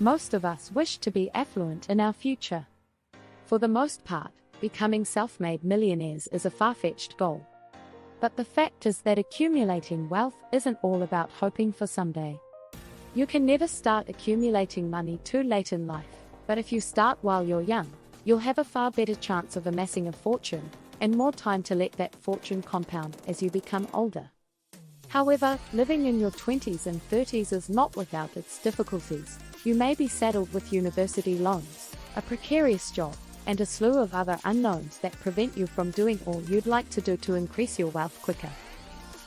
Most of us wish to be affluent in our future. For the most part, becoming self-made millionaires is a far-fetched goal. But the fact is that accumulating wealth isn't all about hoping for someday. You can never start accumulating money too late in life, but if you start while you're young, you'll have a far better chance of amassing a fortune, and more time to let that fortune compound as you become older. However, living in your 20s and 30s is not without its difficulties. You may be saddled with university loans, a precarious job, and a slew of other unknowns that prevent you from doing all you'd like to do to increase your wealth quicker.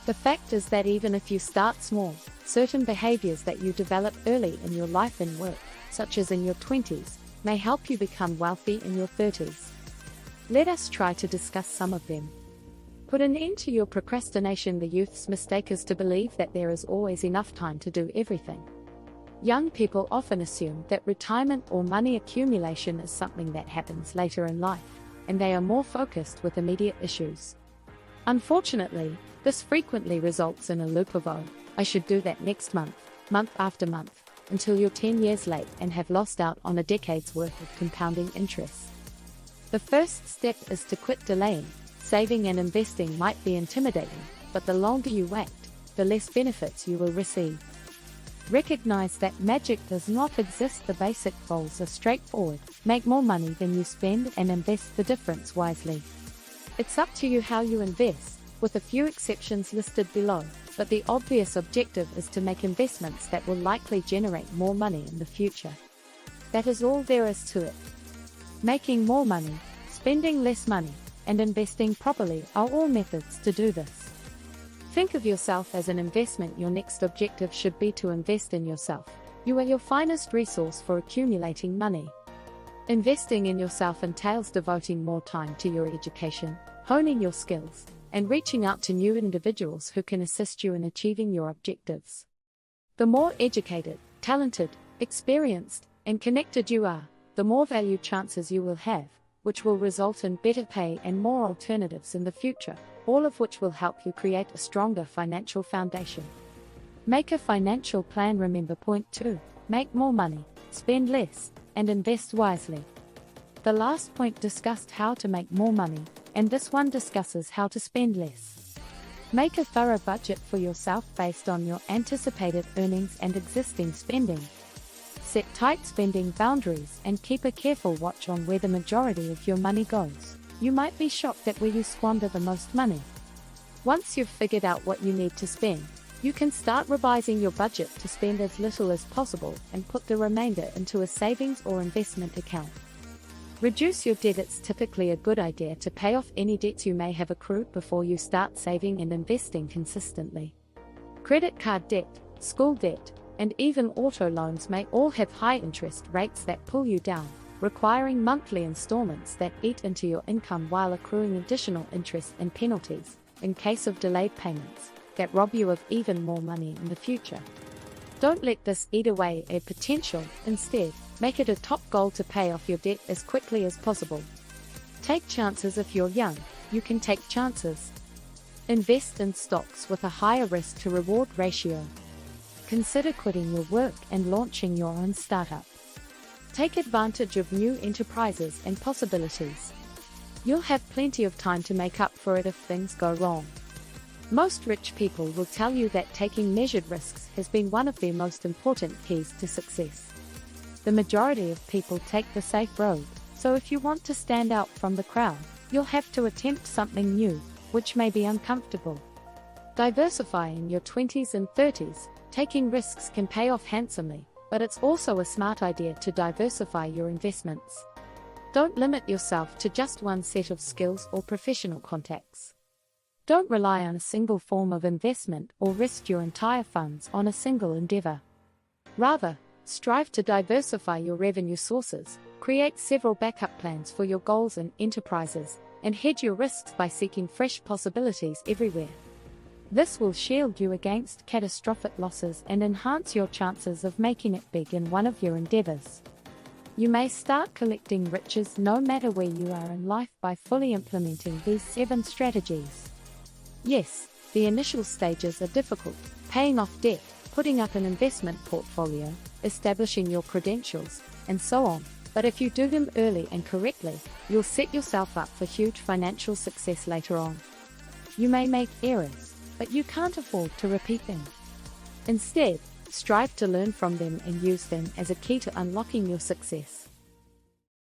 The fact is that even if you start small, certain behaviors that you develop early in your life and work, such as in your 20s, may help you become wealthy in your 30s. Let us try to discuss some of them. Put an end to your procrastination. The youth's mistake is to believe that there is always enough time to do everything. Young people often assume that retirement or money accumulation is something that happens later in life, and they are more focused with immediate issues. Unfortunately, this frequently results in a loop of I should do that next month, month after month, until you're 10 years late and have lost out on a decade's worth of compounding interest. The first step is to quit delaying. Saving and investing might be intimidating, but the longer you wait, the less benefits you will receive. Recognize that magic does not exist. The basic goals are straightforward. Make more money than you spend and invest the difference wisely. It's up to you how you invest, with a few exceptions listed below, but the obvious objective is to make investments that will likely generate more money in the future. That is all there is to it. Making more money, spending less money, and investing properly are all methods to do this. Think of yourself as an investment. Your next objective should be to invest in yourself. You are your finest resource for accumulating money. Investing in yourself entails devoting more time to your education, honing your skills, and reaching out to new individuals who can assist you in achieving your objectives. The more educated, talented, experienced, and connected you are, the more value chances you will have, which will result in better pay and more alternatives in the future, all of which will help you create a stronger financial foundation. Make a financial plan. Remember point 2, make more money, spend less, and invest wisely. The last point discussed how to make more money, and this one discusses how to spend less. Make a thorough budget for yourself based on your anticipated earnings and existing spending. Set tight spending boundaries and keep a careful watch on where the majority of your money goes. You might be shocked at where you squander the most money. Once you've figured out what you need to spend, you can start revising your budget to spend as little as possible and put the remainder into a savings or investment account. Reduce your debt. It's typically a good idea to pay off any debts you may have accrued before you start saving and investing consistently. Credit card debt, school debt, and even auto loans may all have high interest rates that pull you down, requiring monthly installments that eat into your income while accruing additional interest and penalties, in case of delayed payments, that rob you of even more money in the future. Don't let this eat away at potential. Instead, make it a top goal to pay off your debt as quickly as possible. Take chances. If you're young, you can take chances. Invest in stocks with a higher risk to reward ratio. Consider quitting your work and launching your own startup. Take advantage of new enterprises and possibilities. You'll have plenty of time to make up for it if things go wrong. Most rich people will tell you that taking measured risks has been one of their most important keys to success. The majority of people take the safe road, so if you want to stand out from the crowd, you'll have to attempt something new, which may be uncomfortable. Diversify in your 20s and 30s. Taking risks can pay off handsomely, but it's also a smart idea to diversify your investments. Don't limit yourself to just one set of skills or professional contacts. Don't rely on a single form of investment or risk your entire funds on a single endeavor. Rather, strive to diversify your revenue sources, create several backup plans for your goals and enterprises, and hedge your risks by seeking fresh possibilities everywhere. This will shield you against catastrophic losses and enhance your chances of making it big in one of your endeavors. You may start collecting riches no matter where you are in life by fully implementing these 7 strategies. Yes, the initial stages are difficult: paying off debt, putting up an investment portfolio, establishing your credentials, and so on. But if you do them early and correctly, you'll set yourself up for huge financial success later on. You may make errors, but you can't afford to repeat them. Instead, strive to learn from them and use them as a key to unlocking your success.